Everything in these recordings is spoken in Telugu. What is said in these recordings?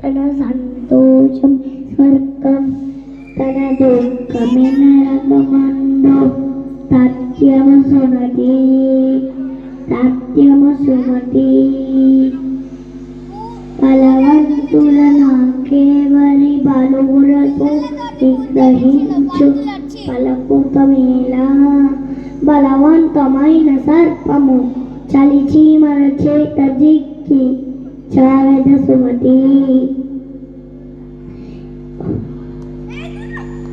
తన సంతోషం స్వర్గం, తన దుఃఖమే నరకమందు. సత్యము సుమతి, సత్యము సుమతి. బలవంతుల నాకేవరి బలువులతో నిగ్రహించు పలపుతమేలా. బలవంతమైన సర్పము చలిచీమల చేత జిక్కి చావెద సుమతి.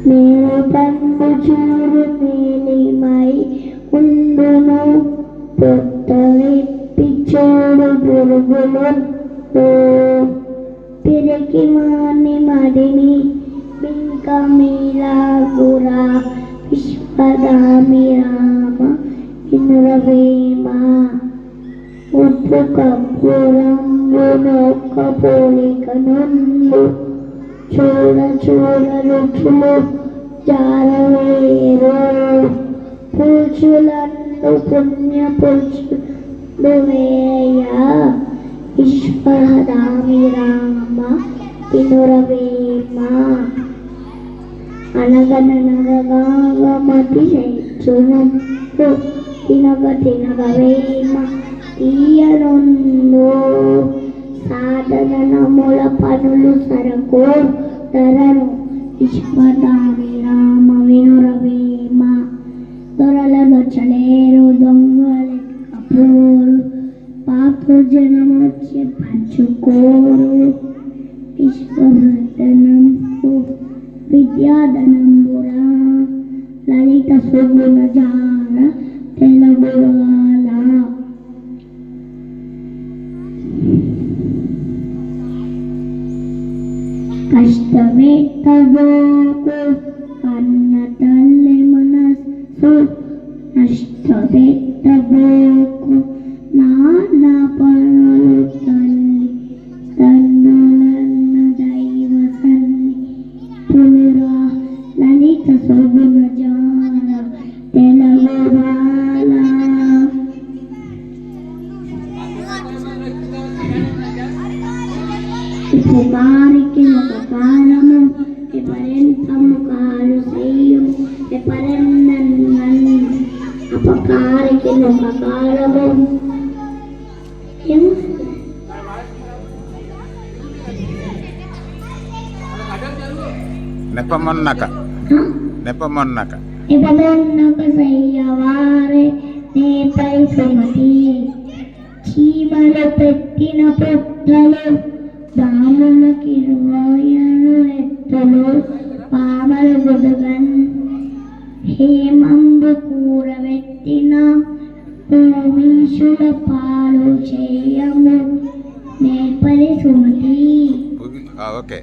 మేలు పండు చూరు మేలిమై ఉండును, పొట్టలిప్పి చూడు పురుగులు. పిరికి మాని మడిని బింకమిలాగురా విశ్వదామి రామ వినురవేమ. ఉప్పు కప్పురంగునొక్క పోలిక నుండు, చూడ చూడ రుచులు జారవేరు. పురుషులను పుణ్య పురుషుడు వేయ విశ్వదామి రామ వినురవేమ. అనగననగమతి శైచును, తినగ తినగవేమ తీయనుండు. సాధనముల పనులు సరకు ధరను విశ్వదామి రామ వినురవేమ. దొరలను చలేరు దొంగలెక్కపోరు, పాపు జనమొచ్చి పంచుకోరు. విశ్వవర్ధనంబు విద్యాధనంబురా, లలిత సుగుణ జార తెలుగువాల. కష్టమే తగోకు కన్న తల్లి మనస్సు, నష్టమే తగోకు నాన్న పనులు తల్లి తన్నులన్న దైవ సన్ని పురా. లలిత సుగుణ జార తెలుగువాల. పుకారికి ఒక కాలము, ఎపరెంత ముఖాలు చెయ్యము ఎపరెన్నన్. అపకారికి ఒక కాలము. నెపమొన్నక నెపమొన్నక నెపమొన్నక సయ్యవారే నేపై సుమతి. చీమలు పెట్టిన పుట్టలు, దాములకి 20 ఎత్తులు. పామలు గుడుగన్ హేమంబు కూరబెట్టిన భూమీషుల పాలు చేయము నేర్పరి సుమతి. ఓకే.